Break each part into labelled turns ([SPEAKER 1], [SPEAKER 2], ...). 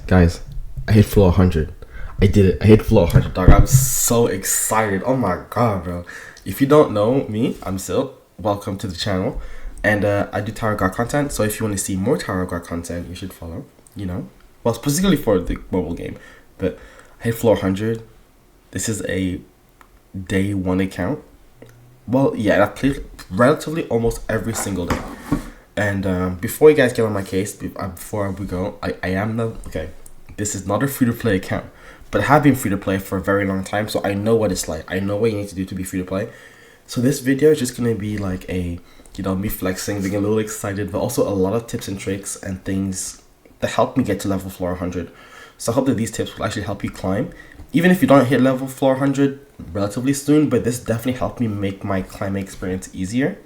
[SPEAKER 1] Guys, I hit floor 100. I did it. I hit floor 100, dog. I'm so excited. Oh my god, bro. If you don't know me, I'm Sil. Welcome to the channel. And I do Tower God content, so if you want to see more Tower God content, you should follow, Well, specifically for the mobile game. But I hit floor 100. This is a day one account. Well, yeah, I played relatively almost every single day. And before you guys get on my case, before we go, this is not a free-to-play account, but I have been free-to-play for a very long time, so I know what it's like. I know what you need to do to be free-to-play. So this video is just going to be like me flexing, being a little excited, but also a lot of tips and tricks and things that help me get to level floor 100. So I hope that these tips will actually help you climb. Even if you don't hit level floor 100 relatively soon, but this definitely helped me make my climbing experience easier.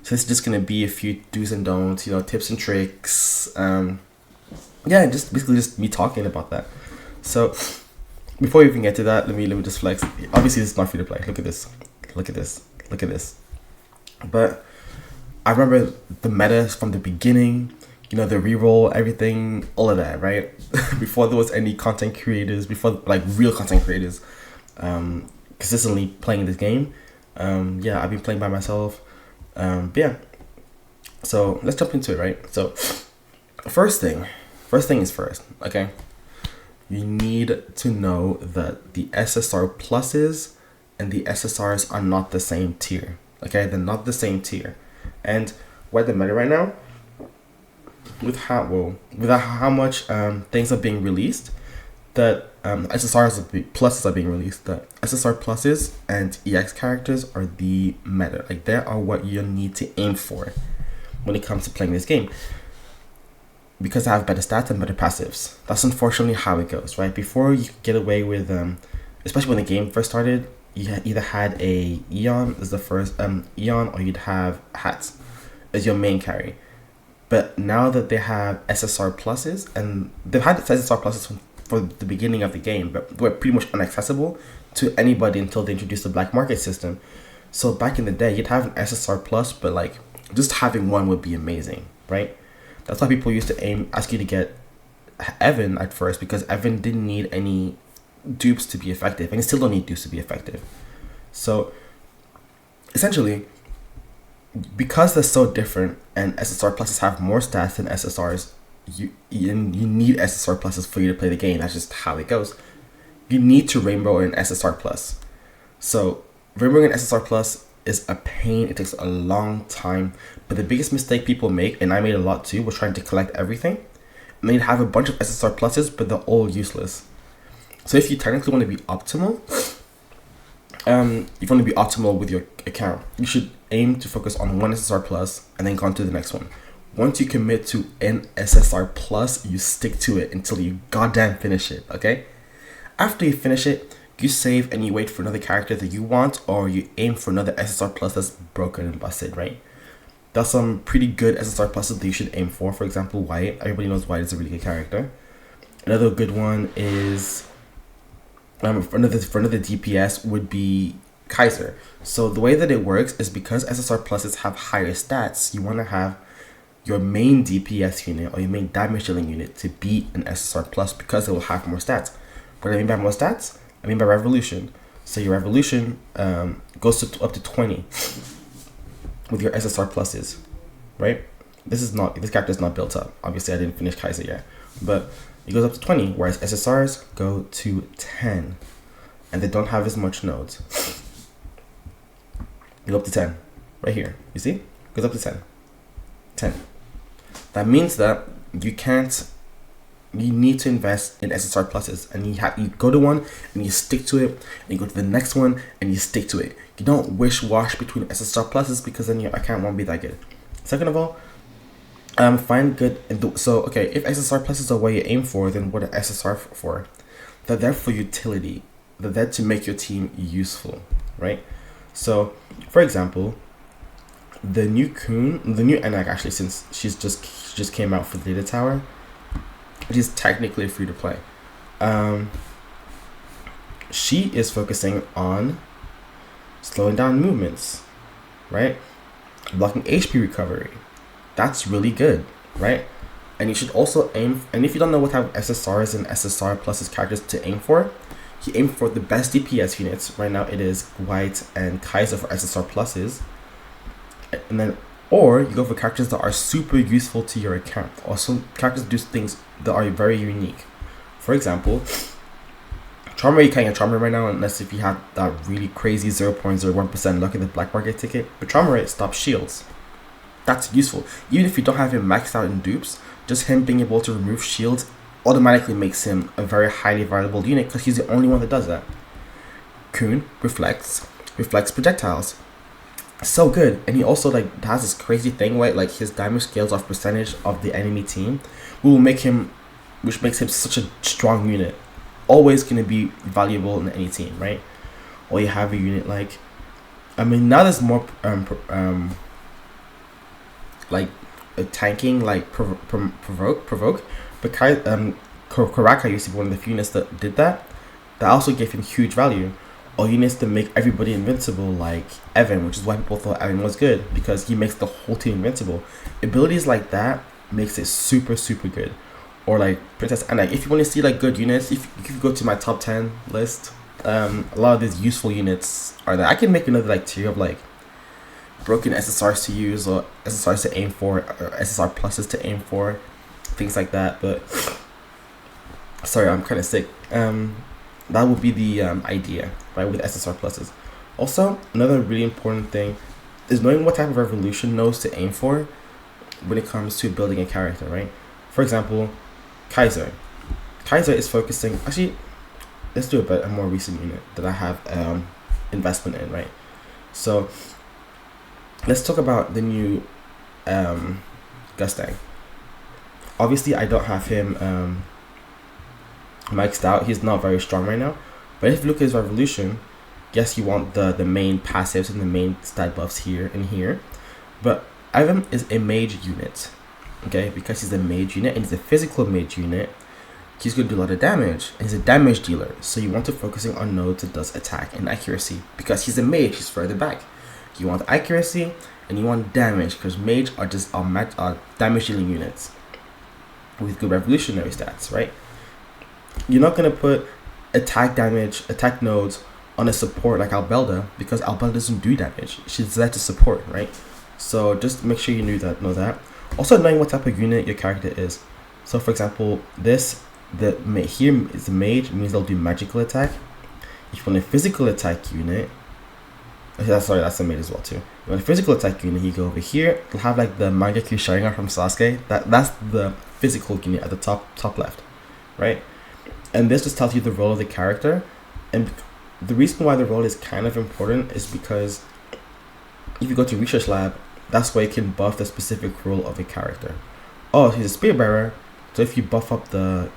[SPEAKER 1] So this is just going to be a few do's and don'ts, tips and tricks. Just basically just me talking about that. So before we even get to that, let me just flex. Obviously, this is not free to play. Look at this. Look at this. Look at this. But I remember the meta from the beginning, the reroll, everything, all of that, right? Before there was any content creators, before real content creators consistently playing this game. I've been playing by myself. So let's jump into it, right? So first thing is first, okay? You need to know that the SSR pluses and the SSRs are not the same tier, okay? They're not the same tier. And we're at the meta right now, with how much things are being released, that pluses are being released, that SSR pluses and EX characters are the meta. They are what you need to aim for when it comes to playing this game, because I have better stats and better passives. That's unfortunately how it goes, right? Before, you could get away with, especially when the game first started, you either had a Eon as the first Eon, or you'd have Hats as your main carry. But now that they have SSR pluses, and they've had SSR pluses for the beginning of the game, but they were pretty much inaccessible to anybody until they introduced the black market system. So back in the day, you'd have an SSR plus, but just having one would be amazing, right? That's why people used to ask you to get Evan at first, because Evan didn't need any dupes to be effective, and you still don't need dupes to be effective. So essentially, because they're so different and SSR pluses have more stats than SSRs, you need SSR pluses for you to play the game. That's just how it goes. You need to rainbow an SSR plus. So rainbowing an SSR plus is a pain. It takes a long time. But the biggest mistake people make, and I made a lot too, was trying to collect everything. And then you'd have a bunch of SSR pluses, but they're all useless. So if you technically want to be optimal, with your account, you should aim to focus on one SSR plus and then go on to the next one. Once you commit to an SSR plus, you stick to it until you goddamn finish it, okay? After you finish it, you save and you wait for another character that you want, or you aim for another SSR plus that's broken and busted, right? There's some pretty good SSR pluses that you should aim for. For example, White. Everybody knows White is a really good character. Another good one is, for another DPS would be Kaiser. So the way that it works is, because SSR pluses have higher stats, you want to have your main DPS unit or your main damage dealing unit to be an SSR plus, because it will have more stats. What do I mean by more stats? I mean by revolution. So your revolution goes up to 20 with your SSR pluses, right? This character is not built up. Obviously, I didn't finish Kaiser yet, but it goes up to 20, whereas SSRs go to 10, and they don't have as much nodes. You go up to 10, right here. You see? It goes up to 10. 10. That means that you need to invest in SSR pluses, and you go to one and you stick to it, and you go to the next one and you stick to it. You don't wish-wash between SSR pluses, because then your account won't be that good. Second of all, find good. If SSR pluses are what you aim for, then what are SSR for? They're there for utility. They're there to make your team useful, right? So, for example, the new Enak, actually, since she just came out for the Data Tower, it is technically free to play. She is focusing on slowing down movements, right? Blocking HP recovery. That's really good, right? And you should also aim, and if you don't know what type of SSRs and SSR pluses characters to aim for, you aim for the best DPS units. Right now it is White and Kaiser for SSR pluses. And then, or you go for characters that are super useful to your account. Also, characters do things that are very unique. For example, Charmer, you can't get Charmer right now unless if you have that really crazy 0.01% luck in the black market ticket. But Charmer stops shields. That's useful. Even if you don't have him maxed out in dupes, just him being able to remove shields automatically makes him a very highly valuable unit because he's the only one that does that. Kun reflects projectiles. So good. And he also like has this crazy thing where like his damage scales off percentage of the enemy team, which makes him such a strong unit. Always gonna be valuable in any team, right? Or you have a unit like, I mean, now there's more like tanking, like provoke, but Karaka used to be one of the few units that did that. That also gave him huge value. Or units to make everybody invincible, like Evan, which is why people thought Evan was good, because he makes the whole team invincible. Abilities like that makes it super good. Or like Princess Anna. If you want to see like good units, if you go to my top 10 list, a lot of these useful units are there. I can make another like tier of like broken SSRs to use, or SSRs to aim for, or SSR pluses to aim for, things like that. But sorry, I'm kind of sick. That would be the idea, right, with SSR pluses. Also, another really important thing is knowing what type of revolution nodes to aim for when it comes to building a character, right? For example, Kaiser. Kaiser is focusing, actually, let's do a more recent unit that I have investment in, right? So let's talk about the new Gustang. Obviously, I don't have him maxed out. He's not very strong right now. But if you look at his revolution, yes, you want the main passives and the main stat buffs here and here. But Ivan is a mage unit, okay? Because he's a mage unit and he's a physical mage unit, he's going to do a lot of damage. And he's a damage dealer. So you want to focusing on nodes that does attack and accuracy. Because he's a mage, he's further back. You want accuracy and you want damage, because mage are just damage dealing units with good revolutionary stats, right? You're not going to put attack nodes on a support like Albelda, because Albelda doesn't do damage. She's there to support, right? So just make sure you know that. Also knowing what type of unit your character is. So for example, here is a mage, means they'll do magical attack. If you want a physical attack unit, that's a mage as well too. If you want a physical attack unit, you go over here. You'll have like the Mangekyou Sharingan from Sasuke. That's the physical unit at the top left, right? And this just tells you the role of the character. And the reason why the role is kind of important is because if you go to Research Lab, that's where you can buff the specific role of a character. Oh, he's a Spear Bearer, so if you buff up the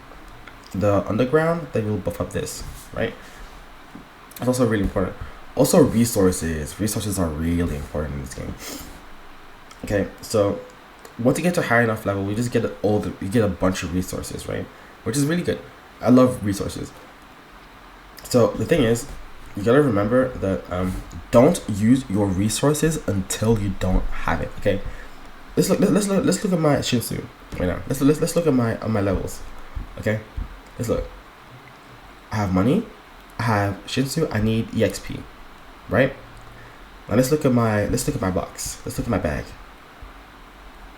[SPEAKER 1] underground, then you'll buff up this, right? That's also really important. Also resources. Resources are really important in this game. Okay, so once you get to a high enough level, you just get you get a bunch of resources, right? Which is really good. I love resources. So the thing is, you gotta remember that don't use your resources until you don't have it. Okay, let's look at my Shinsu right now. Let's look at my levels. Okay, let's look. I have money. I have Shinsu. I need EXP, right? Now let's look at my box. Let's look at my bag.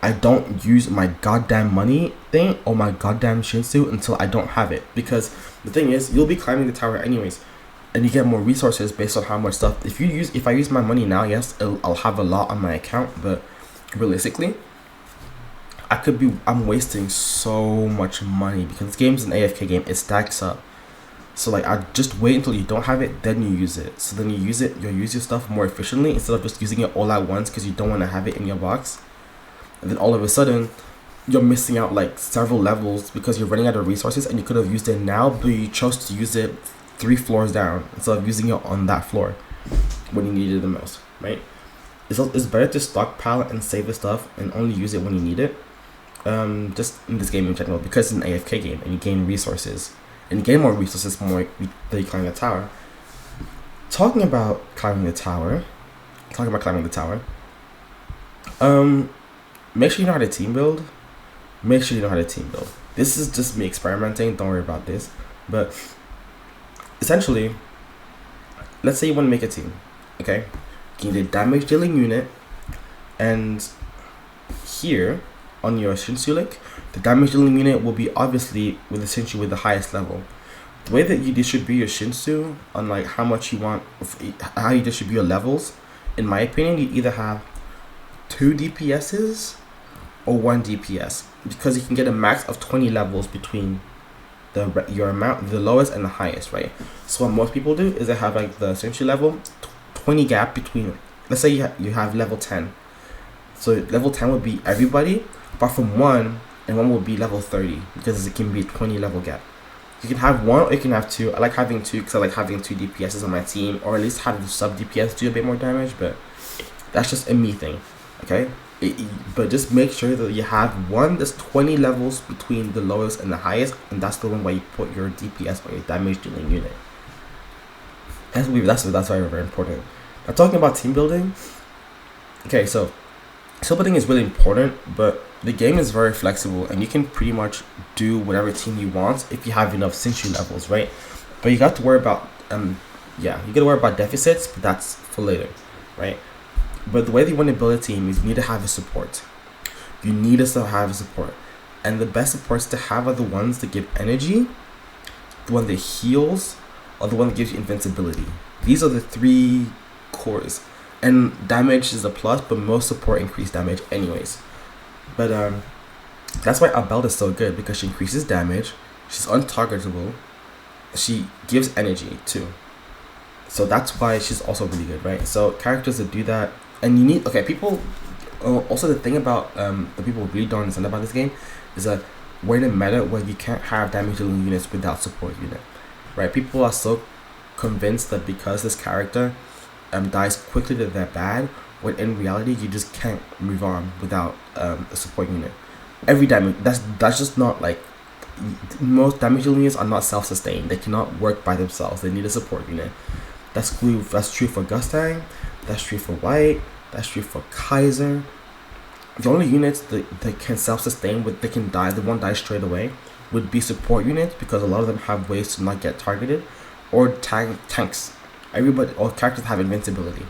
[SPEAKER 1] I don't use my goddamn money thing or my goddamn Shinsu until I don't have it, because the thing is, you'll be climbing the tower anyways, and you get more resources based on how much stuff. If I use my money now, yes, I'll have a lot on my account, but realistically, I'm wasting so much money because this game's an AFK game. It stacks up. So like, I just wait until you don't have it, then you use it. So then you'll use your stuff more efficiently instead of just using it all at once because you don't want to have it in your box. And then all of a sudden, you're missing out like several levels because you're running out of resources and you could have used it now, but you chose to use it 3 floors down instead of using it on that floor when you needed it the most, right? It's better to stockpile and save the stuff and only use it when you need it. Just in this game in general, because it's an AFK game and you gain resources. And you gain more resources more that you climb the tower. Talking about climbing the tower. Make sure you know how to team build. make sure you know how to team build. This is just me experimenting, don't worry about this. But essentially, let's say you want to make a team, okay? You need a damage dealing unit, and here on your shinsu, the damage dealing unit will be obviously with essentially with the highest level. The way that you distribute your shinsu on like how much you want, how you distribute your levels, in my opinion, you either have 2 DPSs or 1 DPS, because you can get a max of 20 levels between the lowest and the highest, right? So what most people do is they have like the essential level 20 gap between, let's say you have level 10. So level 10 would be everybody, apart from 1, and 1 will be level 30, because it can be a 20 level gap. You can have 1 or you can have 2. I like having 2 because I like having 2 DPSs on my team, or at least have the sub DPS do a bit more damage, but that's just a me thing, okay? But just make sure that you have 1 that's 20 levels between the lowest and the highest, and that's the one where you put your DPS or your damage dealing unit. That's very, very important. Now, talking about team building, okay, so team building is really important, but the game is very flexible, and you can pretty much do whatever team you want if you have enough shinsu levels, right? But you got to worry about you gotta worry about deficits, but that's for later, right? But the way that you want to build a team is you need to have a support. You need to have a support, and the best supports to have are the ones that give energy, the one that heals, or the one that gives you invincibility. These are the 3 cores, and damage is a plus, but most support increase damage anyways. But that's why Abel is so good, because she increases damage, she's untargetable, she gives energy too. So that's why she's also really good, right? So characters that do that, and you need, okay, people, also the thing about the people who really don't understand about this game is that we're in a meta where you can't have damage dealing units without support unit, right? People are so convinced that because this character dies quickly that they're bad, when in reality you just can't move on without a support unit. Every damage, that's just not like, most damage dealing units are not self-sustained. They cannot work by themselves. They need a support unit. That's true for Gustang, that's true for White, that's true for Kaiser. The only units that can self-sustain, they can die, the one dies straight away, would be support units, because a lot of them have ways to not get targeted, or tanks. All characters have invincibility,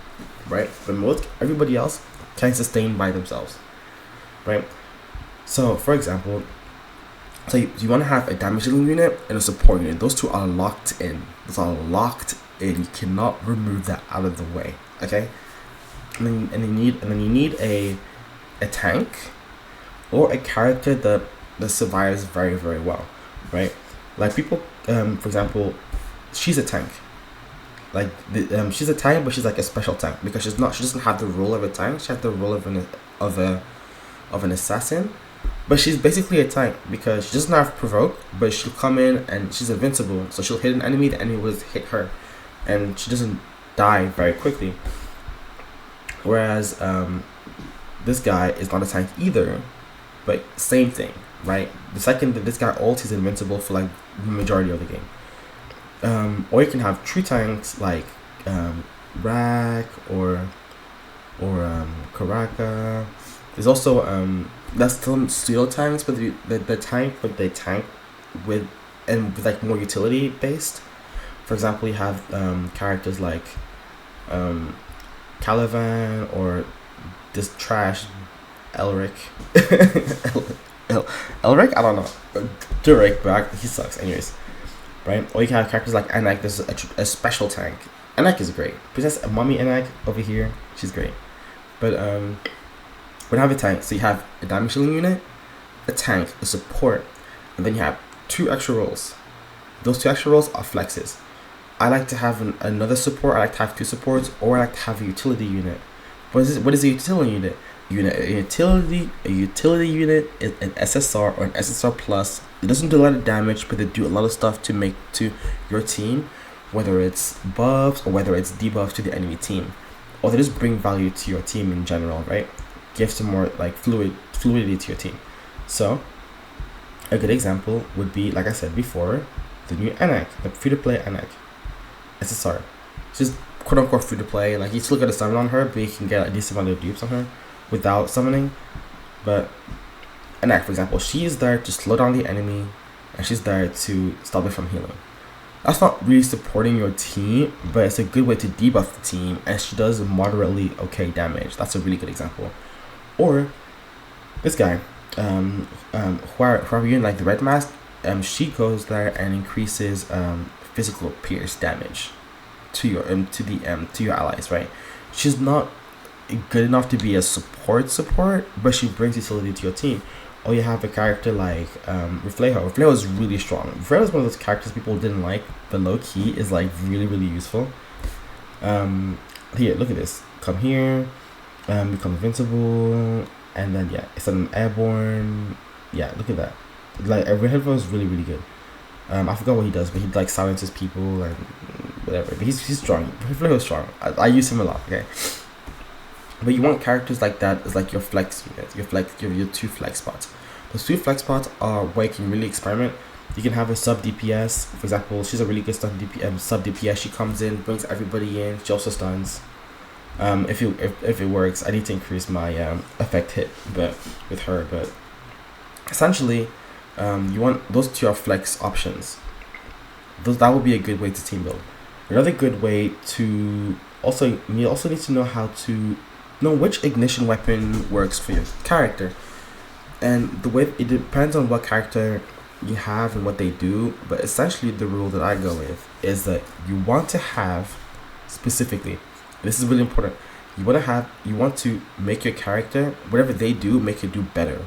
[SPEAKER 1] right? But everybody else can sustain by themselves, right? So for example, so you want to have a damage dealing unit and a support unit. Those two are locked in. You cannot remove that out of the way, okay? And then you need a tank, or a character that survives very, very well, right? Like people, for example, she's a tank. Like she's a tank, but she's like a special tank, because she doesn't have the role of a tank. She has the role of an assassin, but she's basically a tank because she doesn't have provoke, but she'll come in and she's invincible, so she'll hit an enemy, the enemy will hit her, and she doesn't die very quickly. Whereas this guy is not a tank either, but same thing, right? The second that this guy ults, he's invincible for like the majority of the game. Or you can have true tanks like Rack or Karaka. There's also that's still steel tanks, but they tank with like more utility based. For example, you have characters like Calivan, or this trash Elric. Elric? I don't know. Durek, but he sucks anyways. Right? Or you can have characters like Anak, there's a special tank. Anak is great. Princess Mommy Anak over here, she's great. But we have a tank, so you have a damage dealing unit, a tank, a support, and then you have 2 extra roles. Those 2 extra roles are flexes. I like to have another support, I like to have 2 supports, or I like to have a utility unit. What is a utility unit? A utility unit is an SSR or an SSR plus. It doesn't do a lot of damage, but they do a lot of stuff to your team, whether it's buffs or whether it's debuffs to the enemy team, or they just bring value to your team in general, right? Give some more like fluidity to your team. So a good example would be, like I said before, the new Anak, the free-to-play Anak SSR. She's quote-unquote free-to-play. Like, you still get a summon on her, but you can get a decent amount of dupes on her without summoning. But And like, for example, she is there to slow down the enemy, and she's there to stop it from healing. That's not really supporting your team, but it's a good way to debuff the team, and she does moderately okay damage. That's a really good example. Or this guy, whoever you in, like the red mask, she goes there and increases physical pierce damage to your allies, right? She's not good enough to be a support, but she brings utility to your team. Or you have a character like Reflejo. Reflejo is really strong. Reflejo is one of those characters people didn't like, but low key is like really, really useful. Here, look at this. Come here, become invincible, and then yeah, it's an airborne. Yeah, look at that. Like Reflejo is really, really good. I forgot what he does, but he like silences people and whatever. But he's strong. Reflejo is strong. I use him a lot. Okay. But you want characters like that as like your flex unit, your 2 flex spots. Those 2 flex spots are where you can really experiment. You can have a sub DPS, for example. She's a really good sub DPS. She comes in, brings everybody in. She also stuns. If it works, I need to increase my effect hit, but with her. But essentially, you want those 2 are flex options. That would be a good way to team build. Another good way to you also need to know how to know which ignition weapon works for your character, and the way it depends on what character you have and what they do. But essentially, the rule that I go with is that you want to have specifically. This is really important. You want to make your character, whatever they do, make it do better,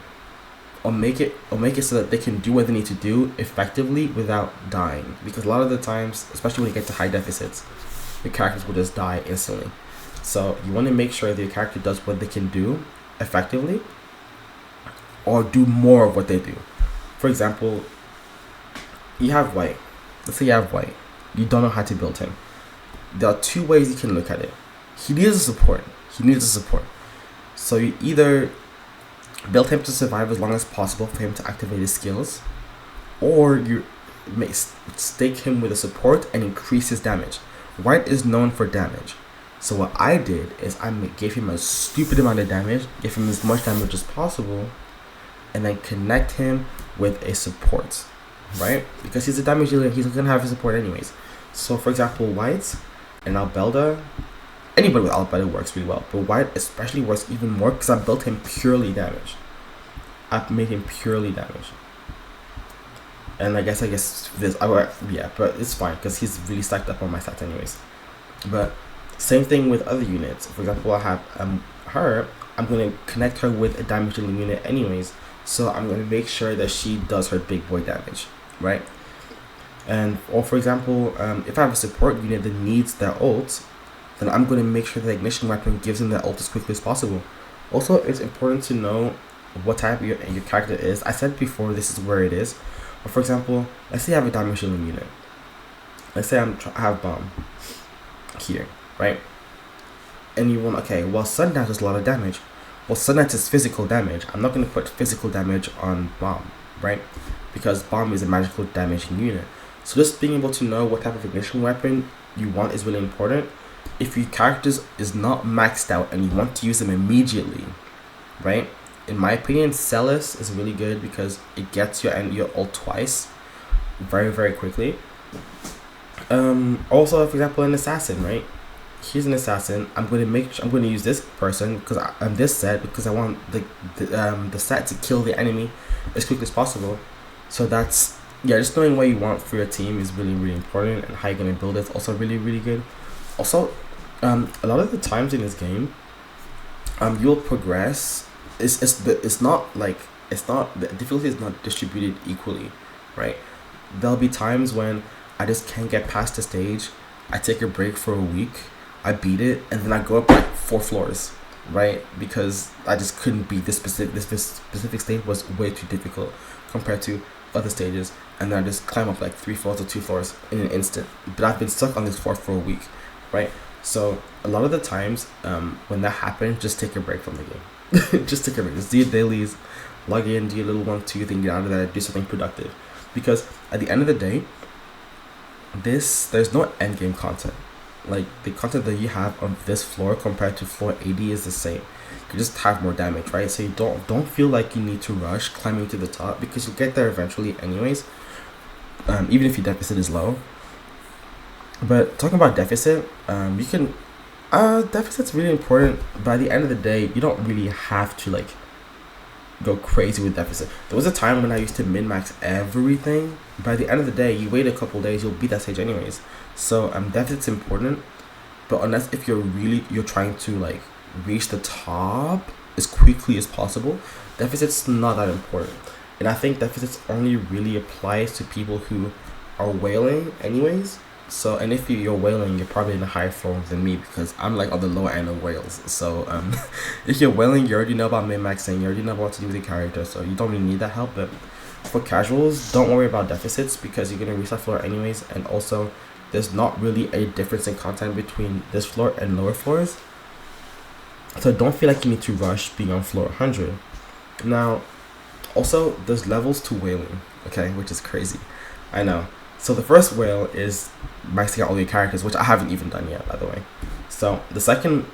[SPEAKER 1] or make it so that they can do what they need to do effectively without dying. Because a lot of the times, especially when you get to high deficits, your characters will just die instantly. So you want to make sure that your character does what they can do effectively, or do more of what they do. For example, you have white. Let's say you have white. You don't know how to build him. There are 2 ways you can look at it. He needs a support. So you either build him to survive as long as possible for him to activate his skills, or you stake him with a support and increase his damage. White is known for damage. So what I did is I gave him a stupid amount of damage, gave him as much damage as possible, and then connect him with a support, right? Because he's a damage dealer, he's gonna have his support anyways. So for example, White and Albelda, anybody with Albelda works really well, but White especially works even more because I built him purely damage. I've made him purely damage. And I guess this, yeah, but it's fine because he's really stacked up on my stats anyways. But same thing with other units. For example, I have her. I'm going to connect her with a damage dealing unit anyways. So I'm going to make sure that she does her big boy damage, right? Or for example, if I have a support unit that needs their ult, then I'm going to make sure the ignition weapon gives them their ult as quickly as possible. Also, it's important to know what type your character is. I said before, this is where it is. But for example, let's say I have a damage dealing unit. Let's say I have bomb here, right? And you want, okay, well, Sundance does a lot of damage. Well, Sundance is physical damage. I'm not going to put physical damage on bomb, right? Because bomb is a magical damaging unit. So just being able to know what type of ignition weapon you want is really important. If your character is not maxed out and you want to use them immediately, right? In my opinion, Celis is really good because it gets your ult twice, very, very quickly. Also, for example, an assassin, right? Here's an assassin. I'm going to use this person because this set because I want the set to kill the enemy as quickly as possible. So that's, yeah, just knowing what you want for your team is really, really important, and how you're going to build it is also really, really good. Also, a lot of the times in this game, you'll progress. It's not the difficulty is not distributed equally, right? There'll be times when I just can't get past the stage. I take a break for a week. I beat it, and then I go up like 4 floors, right? Because I just couldn't beat this specific stage was way too difficult compared to other stages, and then I just climb up like 3 floors or 2 floors in an instant. But I've been stuck on this floor for a week, right? So a lot of the times, when that happens, just take a break from the game. Just take a break. Just do your dailies, log in, do your little 1-2 thing, get out of there, do something productive. Because at the end of the day, there's no end game content. like the content that you have on this floor compared to floor 80 is the same. You just have more damage, right? So you don't feel like you need to rush climbing to the top, because you'll get there eventually anyways, even if your deficit is low. But talking about deficit, you can deficit's really important. By the end of the day, you don't really have to like go crazy with deficit. There was a time when I used to min-max everything. By the end of the day, you wait a couple days, you'll beat that stage anyways. So deficit's important, but unless if you're trying to like reach the top as quickly as possible, deficit's not that important. And I think deficits only really applies to people who are whaling anyways. So, and if you're whaling, you're probably in a higher form than me, because I'm like on the lower end of whales. So if you're whaling, you already know about min-maxing, you already know what to do with your character, so you don't really need that help. But for casuals, don't worry about deficits, because you're gonna reach that floor anyways. And also, there's not really a difference in content between this floor and lower floors, so don't feel like you need to rush being on floor 100. Now, also, there's levels to whaling, okay, which is crazy, I know. So the first whale is maxing out all your characters, which I haven't even done yet, by the way. So the second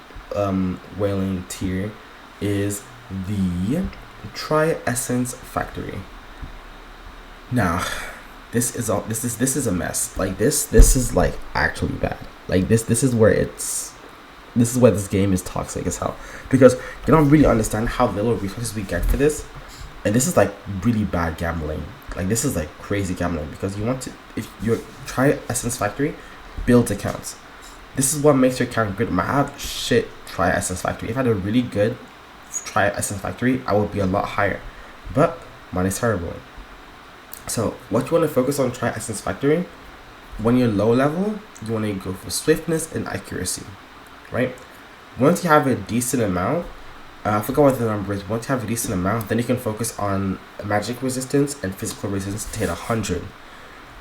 [SPEAKER 1] whaling tier is the Tri-Essence Factory. Now, this is a mess. Like this is like actually bad. Like this is where this game is toxic as hell, because you don't really understand how little resources we get for this. And this is like really bad gambling. Like this is like crazy gambling, because you want to, if you try Essence Factory, build accounts. This is what makes your account good. I have shit try Essence Factory. If I had a really good try Essence Factory, I would be a lot higher. But mine is terrible. So what you want to focus on try Essence Factory, when you're low level, you want to go for swiftness and accuracy, right? Once you have a decent amount, I forgot what the number is. Once you have a decent amount, then you can focus on magic resistance and physical resistance to hit 100.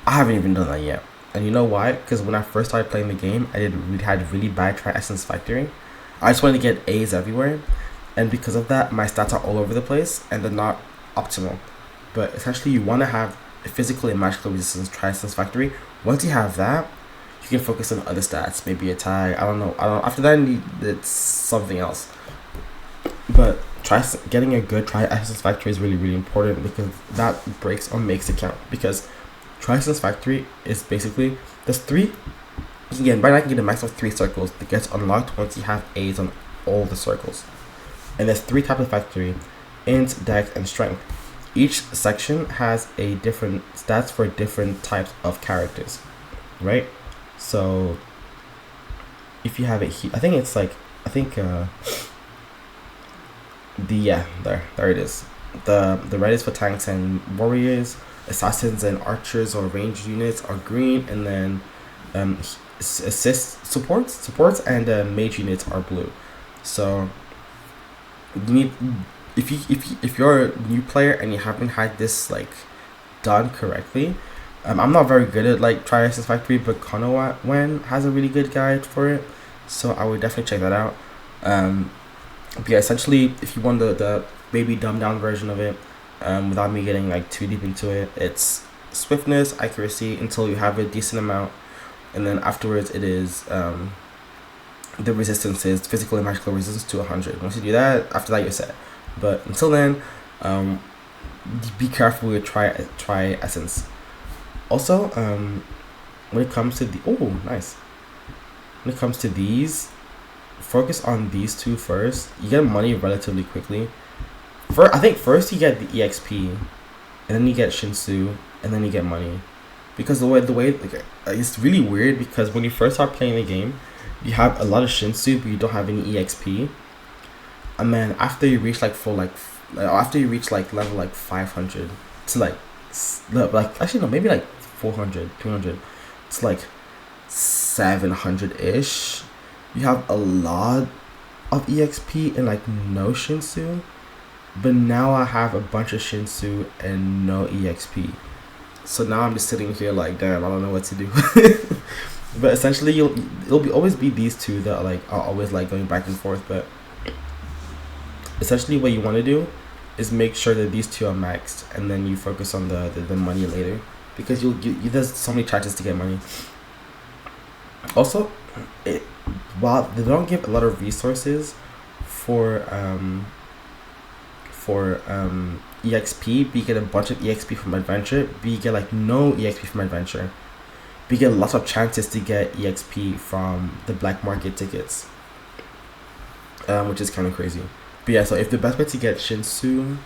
[SPEAKER 1] I haven't even done that yet. And you know why? Because when I first started playing the game, I had really bad try Essence Factory. I just wanted to get A's everywhere. And because of that, my stats are all over the place and they're not optimal. But essentially, you want to have a physical and magical resistance try Essence Factory. Once you have that, you can focus on other stats. Maybe attack. I don't know. After that, it's something else. But getting a good Tri-Essence Factory is really, really important, because that breaks or makes it count. Because Tri-Essence Factory is basically, there's three, again, right now I can get a max of 3 circles that gets unlocked once you have A's on all the circles. And there's 3 types of factory: int, dex, and strength. Each section has a different stats for different types of characters, right? So if you have it here, there it is. The red is for tanks and warriors, assassins and archers or ranged units are green, and then assist supports and mage units are blue. So you need, if you're a new player and you haven't had this like done correctly, I'm not very good at like Tri-Essence Factory, but Konowen has a really good guide for it, so I would definitely check that out. But yeah, essentially, if you want the maybe dumbed down version of it, without me getting like too deep into it, it's swiftness, accuracy until you have a decent amount, and then afterwards it is the resistance is physical and magical resistance to 100. Once you do that, after that you're set. But until then, be careful with Tri-Essence. Also, when it comes to when it comes to these, focus on these two first. You get money relatively quickly. I think first you get the EXP, and then you get Shinsu, and then you get money. Because the way like, it's really weird, because when you first start playing the game, you have a lot of Shinsu, but you don't have any EXP. And then after you reach like level like 500 to like actually no, maybe like 400, 200, it's like 700 ish. You have a lot of EXP and like no Shinsu. But now I have a bunch of Shinsu and no EXP. So now I'm just sitting here like, damn, I don't know what to do. But essentially, it'll always be these two that like are always like going back and forth. But essentially, what you want to do is make sure that these two are maxed, and then you focus on the money later, because there's so many chances to get money. Also, it, while they don't give a lot of resources for EXP, but you get a bunch of EXP from adventure, but you get like no EXP from adventure. But you get lots of chances to get EXP from the black market tickets, which is kind of crazy. But yeah, so if the best way to get shinsu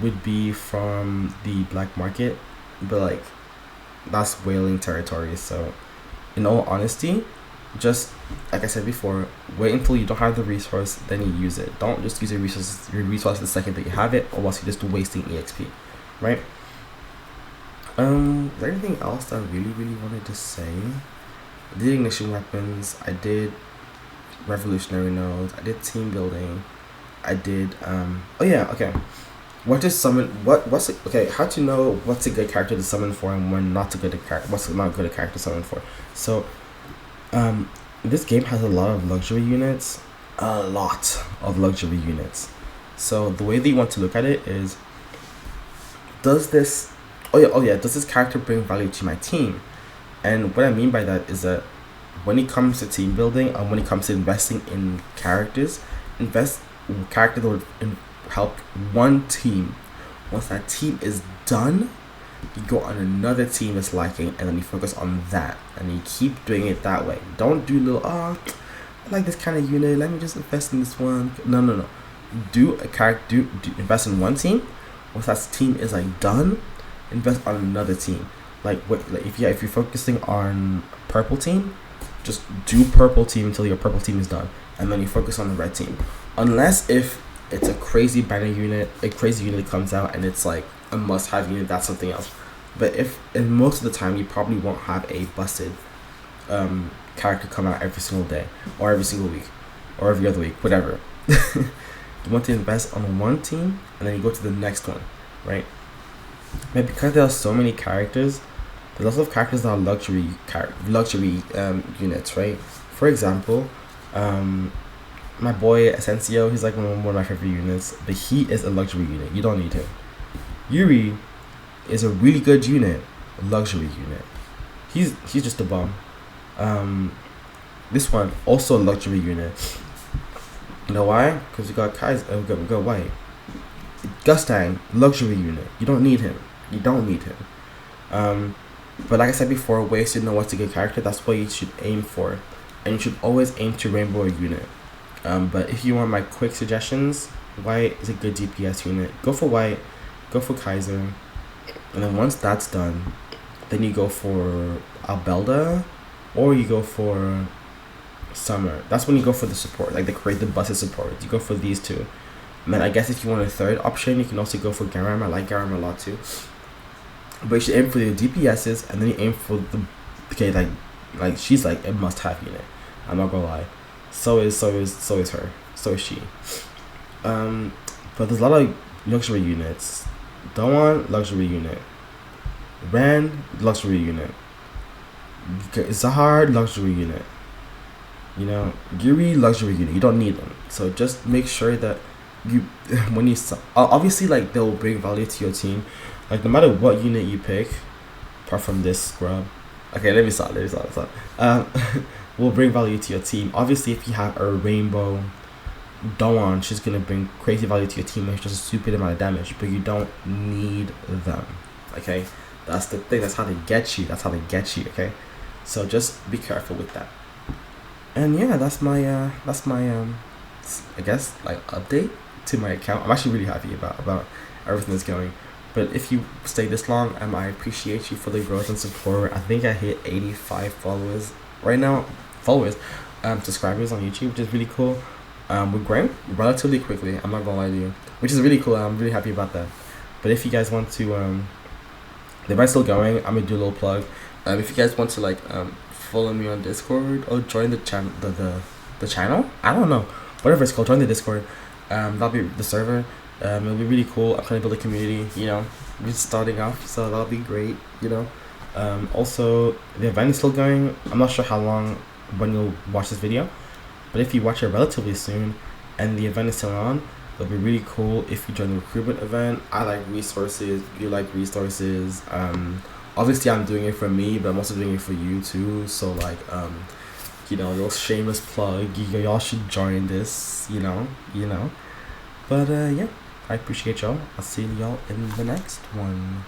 [SPEAKER 1] would be from the black market, but like that's whaling territory. So in all honesty, just like I said before, wait until you don't have the resource, then you use it. Don't just use your resource the second that you have it, or else you're just wasting EXP, right? Is there anything else that I really wanted to say? I did ignition weapons, I did revolutionary nodes, I did team building, I did oh yeah, okay. What is summon? What's it? Okay, how to know what's a good character to summon for and when not a good character? What's not good a character to summon for? So, this game has a lot of luxury units, a lot of luxury units. So the way that you want to look at it is, does this? Oh yeah, does this character bring value to my team? And what I mean by that is that when it comes to team building and when it comes to investing in characters, invest in characters that would help one team. Once that team is done, you go on another team that's liking, and then you focus on that, and you keep doing it that way. Don't do little I like this kind of unit, let me just invest in this one. No. Do a character, do invest in one team. Once that team is like done, invest on another team. Like if you're focusing on purple team, just do purple team until your purple team is done, and then you focus on the red team. Unless if it's a crazy banner unit, a crazy unit comes out and it's like a must-have unit, that's something else. But and most of the time you probably won't have a busted character come out every single day, or every single week, or every other week, whatever. You want to invest on one team and then you go to the next one, right? But because there are so many characters, there's lots of characters that are luxury units, right? For example, my boy Asensio, he's like one of my favorite units, but he is a luxury unit. You don't need him. Yuri is a really good unit, a luxury unit. He's just a bum. This one also a luxury unit. You know why? Because we got Kaiser, we got White. Gustang, luxury unit. You don't need him. But like I said before, ways to know what's a good character, that's what you should aim for, and you should always aim to rainbow a unit. But if you want my quick suggestions, White is a good DPS unit. Go for White, go for Kaiser, and then once that's done, then you go for Albelda, or you go for Summer. That's when you go for the support, like the busted support. You go for these two. And then I guess if you want a third option, you can also go for Garam. I like Garam a lot too. But you should aim for the DPSs, and then you aim for the like she's like a must-have unit. I'm not gonna lie. So is her. So is she. But there's a lot of luxury units. Dawn, luxury unit. Ren, luxury unit. Zahar, luxury unit. You know, Yuri, luxury unit. You don't need them. So just make sure that you, when you, obviously like they'll bring value to your team. Like no matter what unit you pick, apart from this scrub. Okay, let me stop. Will bring value to your team. Obviously, if you have a rainbow Dawn, she's gonna bring crazy value to your team. It's just a stupid amount of damage, but you don't need them. Okay, that's the thing. That's how they get you. Okay, so just be careful with that. And yeah, that's my I guess like update to my account. I'm actually really happy about everything that's going. But if you stay this long, I appreciate you for the growth and support. I think I hit 85 followers right now. Subscribers on YouTube, which is really cool. We're growing relatively quickly, I'm not gonna lie to you, which is really cool. I'm really happy about that. But if you guys want to, the event's still going. I'm gonna do a little plug. If you guys want to like follow me on Discord or join the channel, the channel, I don't know, whatever it's called, join the Discord. That'll be the server. It'll be really cool. I'm trying to build a community, you know, we're just starting off, so that'll be great, you know. Also, the event is still going. I'm not sure how long when you'll watch this video, but if you watch it relatively soon and the event is still on, it'll be really cool if you join the recruitment event. I like resources, you like resources. Obviously I'm doing it for me, but I'm also doing it for you too, so like you know, little shameless plug. Y'all should join this, you know. But yeah, I appreciate y'all. I'll see y'all in the next one.